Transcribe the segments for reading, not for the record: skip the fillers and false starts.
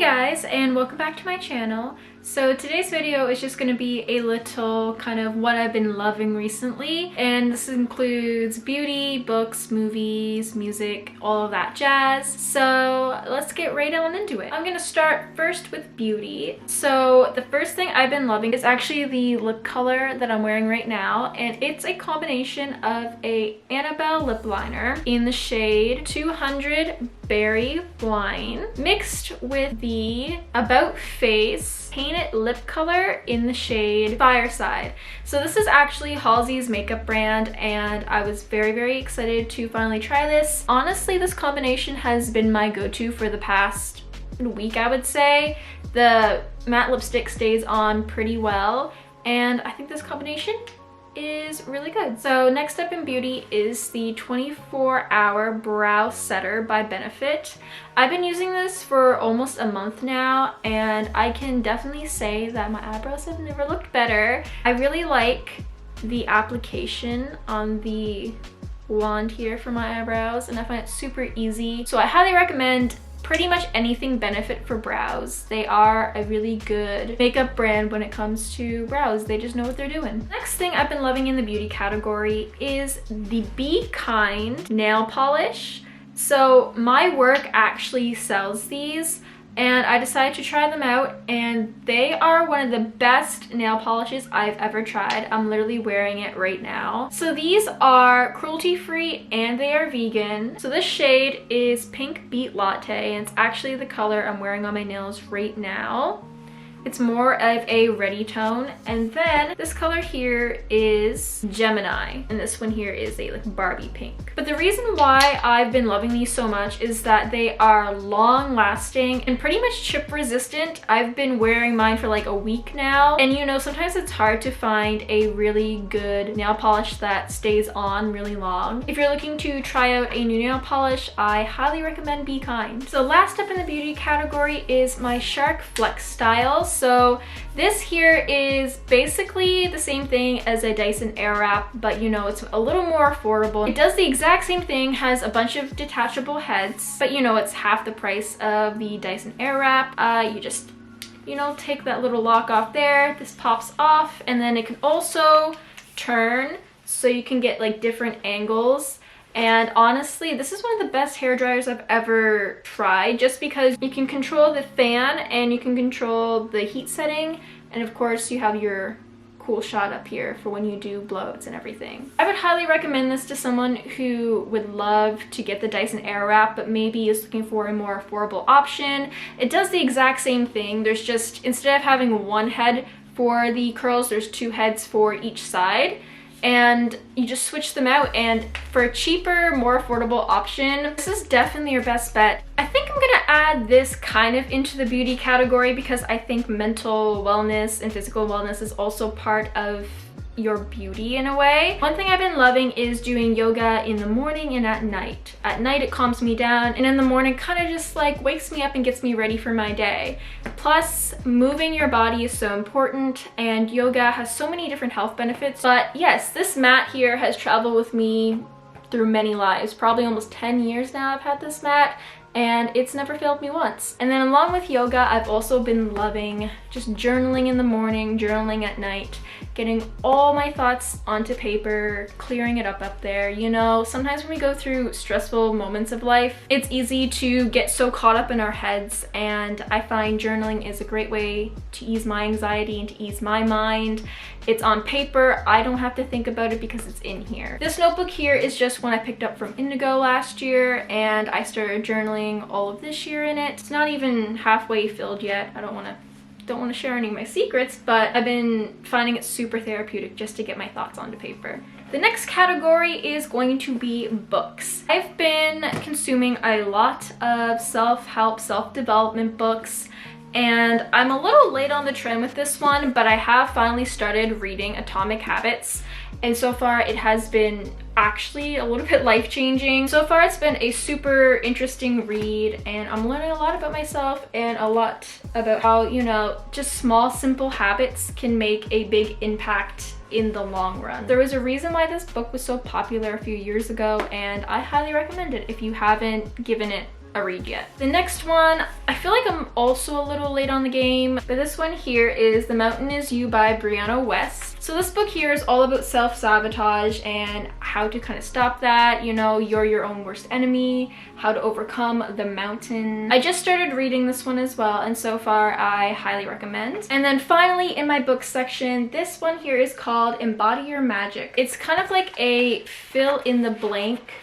guys, and welcome back to my channel. So today's video is just going to be a little kind of what I've been loving recently, and this includes beauty, books, movies, music, all of that jazz. So let's get right on into it. I'm going to start first with beauty. So the first thing I've been loving is actually the lip color that I'm wearing right now, and it's a combination of a Annabelle lip liner in the shade 200 Berry Wine mixed with the About Face painted lip color in the shade Fireside. So this is actually Halsey's makeup brand, and I was very excited to finally try this. Honestly, this combination has been my go-to for the past week, I would say. The matte lipstick stays on pretty well, and I think this combination is really good. So next up in beauty is the 24-hour brow setter by Benefit. I've been using this for almost a month now, and I can definitely say that my eyebrows have never looked better. I really like the application on the wand here for my eyebrows, and I find it super easy. So I highly recommend pretty much anything Benefit for brows. They are a really good makeup brand when it comes to brows. They just know what they're doing. Next thing I've been loving in the beauty category is the Be Kind nail polish. So my work actually sells these, and I decided to try them out, and they are one of the best nail polishes I've ever tried. I'm literally wearing it right now. So these are cruelty-free and they are vegan. So this shade is Pink Beet Latte, and it's actually the color I'm wearing on my nails right now. It's more of a reddy tone. And then this color here is Gemini, and this one here is a like Barbie pink. But the reason why I've been loving these so much is that they are long lasting and pretty much chip resistant. I've been wearing mine for like a week now, and you know, sometimes it's hard to find a really good nail polish that stays on really long. If you're looking to try out a new nail polish, I highly recommend Be Kind. So last up in the beauty category is my Shark Flex Styles. So this here is basically the same thing as a Dyson Airwrap, but you know, it's a little more affordable. It does the exact same thing, has a bunch of detachable heads, but you know, it's half the price of the Dyson Airwrap. You just, you know, take that little lock off there, this pops off, and then it can also turn so you can get like different angles. And honestly, this is one of the best hair dryers I've ever tried, just because you can control the fan and you can control the heat setting, and of course you have your cool shot up here for when you do blowouts and everything. I would highly recommend this to someone who would love to get the Dyson Airwrap but maybe is looking for a more affordable option. It does the exact same thing. There's just, instead of having one head for the curls, there's two heads for each side, and you just switch them out. And for a cheaper, more affordable option, this is definitely your best bet. I think I'm gonna add this kind of into the beauty category because I think mental wellness and physical wellness is also part of your beauty in a way. One thing I've been loving is doing yoga in the morning and at night. At night it calms me down, and in the morning kind of just like wakes me up and gets me ready for my day. Plus, moving your body is so important, and yoga has so many different health benefits. But yes, this mat here has traveled with me through many lives. Probably almost 10 years now I've had this mat, and it's never failed me once. And then along with yoga, I've also been loving just journaling in the morning, journaling at night, getting all my thoughts onto paper, clearing it up there. You know, sometimes when we go through stressful moments of life, it's easy to get so caught up in our heads, and I find journaling is a great way to ease my anxiety and to ease my mind. It's on paper, I don't have to think about it because it's in here. This notebook here is just one I picked up from Indigo last year, and I started journaling all of this year in it. It's not even halfway filled yet. I don't want to share any of my secrets, but I've been finding it super therapeutic just to get my thoughts onto paper. The next category is going to be books. I've been consuming a lot of self-help, self-development books, and I'm a little late on the trend with this one, but I have finally started reading Atomic Habits, and so far it has been actually a little bit life-changing. So far it's been a super interesting read, and I'm learning a lot about myself and a lot about how, you know, just small simple habits can make a big impact in the long run. There was a reason why this book was so popular a few years ago, and I highly recommend it if you haven't given it a read yet. The next one, I feel like I'm also a little late on the game, but this one here is The Mountain Is You by Brianna West. So this book here is all about self-sabotage and how to kind of stop that. You know, you're your own worst enemy, how to overcome the mountain. I just started reading this one as well, and so far I highly recommend. And then finally in my book section, this one here is called Embody Your Magic. It's kind of like a fill in the blank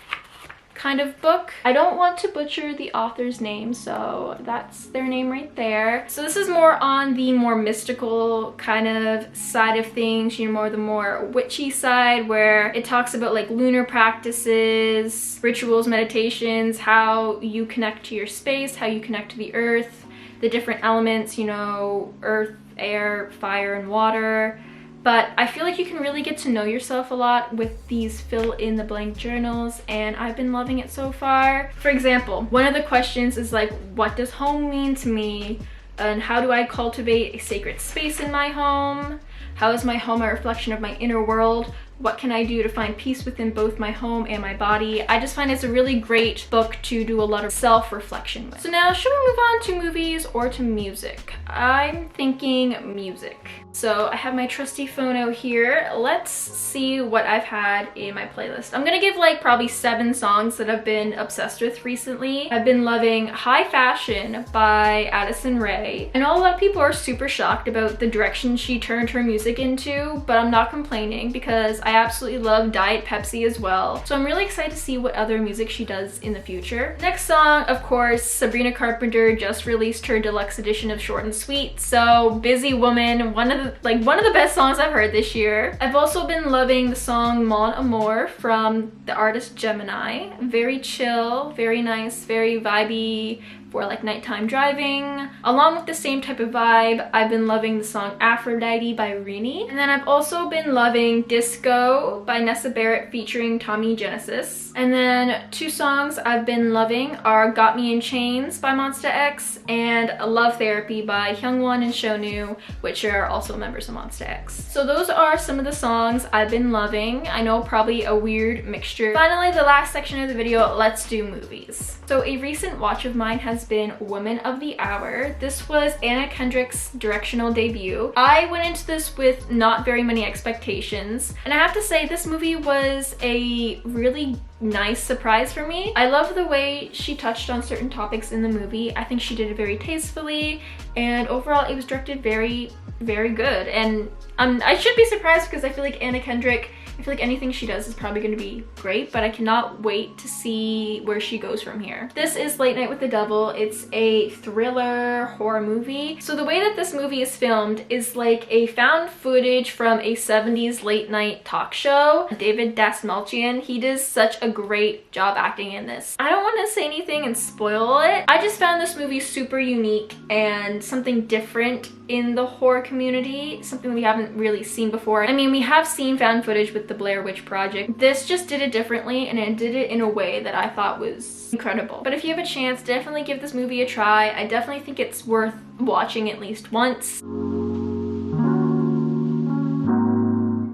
kind of book. I don't want to butcher the author's name, so that's their name right there. So this is more on the more mystical kind of side of things, you know, the more witchy side, where it talks about like lunar practices, rituals, meditations, how you connect to your space, how you connect to the earth, the different elements, you know, earth, air, fire, and water. But I feel like you can really get to know yourself a lot with these fill-in-the-blank journals, and I've been loving it so far. For example, one of the questions is like, what does home mean to me? And how do I cultivate a sacred space in my home? How is my home a reflection of my inner world? What can I do to find peace within both my home and my body? I just find it's a really great book to do a lot of self-reflection with. So now, should we move on to movies or to music? I'm thinking music. So I have my trusty phone out here. Let's see what I've had in my playlist. I'm gonna give like probably 7 songs that I've been obsessed with recently. I've been loving High Fashion by Addison Rae. I know a lot of people are super shocked about the direction she turned her music into, but I'm not complaining because I absolutely love Diet Pepsi as well. So I'm really excited to see what other music she does in the future. Next song, of course, Sabrina Carpenter just released her deluxe edition of Short and Sweet. So Busy Woman, one of the best songs I've heard this year. I've also been loving the song Mon Amour from the artist Gemini. Very chill, very nice, very vibey for like nighttime driving. Along with the same type of vibe, I've been loving the song Aphrodite by Rini. And then I've also been loving Disco by Nessa Barrett featuring Tommy Genesis. And then 2 songs I've been loving are Got Me in Chains by Monsta X and Love Therapy by Hyungwon and Shownu, which are also members of Monsta X. So those are some of the songs I've been loving. I know, probably a weird mixture. Finally, the last section of the video, let's do movies. So a recent watch of mine has been Woman of the Hour. This was Anna Kendrick's directional debut. I went into this with not very many expectations, and I have to say this movie was a really nice surprise for me. I love the way she touched on certain topics in the movie. I think she did it very tastefully, and overall it was directed very, very good. And I should be surprised because I feel like Anna Kendrick, I feel like anything she does is probably going to be great, but I cannot wait to see where she goes from here. This is Late Night with the Devil. It's a thriller horror movie. So the way that this movie is filmed is like a found footage from a 70s late night talk show. David Dastmalchian, he does such a great job acting in this. I don't want to say anything and spoil it. I just found this movie super unique and something different in the horror community, something we haven't really seen before. I mean, we have seen found footage with the Blair Witch Project. This just did it differently, and it did it in a way that I thought was incredible. But if you have a chance, definitely give this movie a try. I definitely think it's worth watching at least once.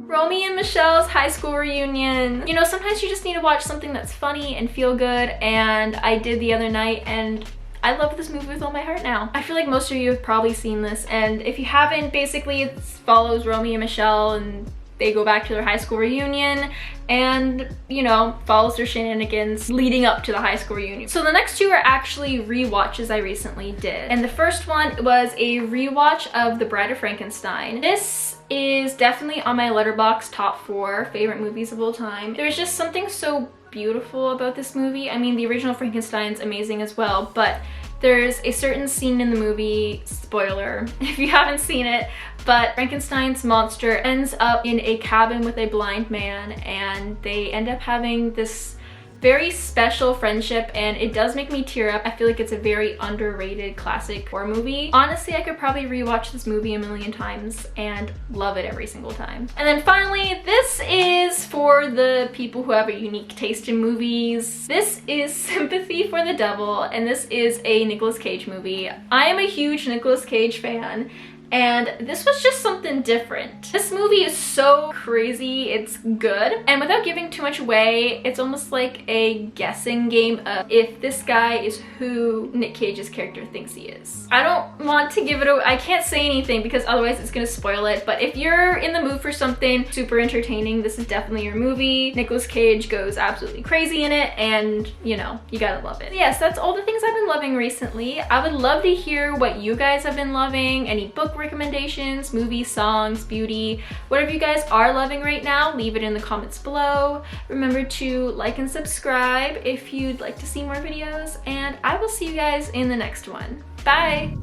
Romy and Michelle's high school reunion. You know, sometimes you just need to watch something that's funny and feel good, and I did the other night, and I love this movie with all my heart now. I feel like most of you have probably seen this, and if you haven't, basically it follows Romy and Michelle, and they go back to their high school reunion and, you know, follows their shenanigans leading up to the high school reunion. So the next 2 are actually rewatches I recently did. And the first one was a rewatch of The Bride of Frankenstein. This is definitely on my Letterboxd top 4 favorite movies of all time. There's just something so beautiful about this movie. I mean, the original Frankenstein's amazing as well, but there's a certain scene in the movie, spoiler if you haven't seen it, but Frankenstein's monster ends up in a cabin with a blind man, and they end up having this very special friendship, and it does make me tear up. I feel like it's a very underrated classic horror movie. Honestly, I could probably rewatch this movie a million times and love it every single time. And then finally, this is for the people who have a unique taste in movies. This is Sympathy for the Devil, and this is a Nicolas Cage movie. I am a huge Nicolas Cage fan, and this was just something different. This movie is so crazy, it's good, and without giving too much away, it's almost like a guessing game of if this guy is who Nick Cage's character thinks he is. I don't want to give it away, I can't say anything because otherwise it's gonna spoil it, but if you're in the mood for something super entertaining, this is definitely your movie. Nicolas Cage goes absolutely crazy in it, and you know, you gotta love it. Yes, that's all the things I've been loving recently. I would love to hear what you guys have been loving, any book recommendations, movies, songs, beauty, whatever you guys are loving right now, leave it in the comments below. Remember to like and subscribe if you'd like to see more videos, and I will see you guys in the next one. Bye!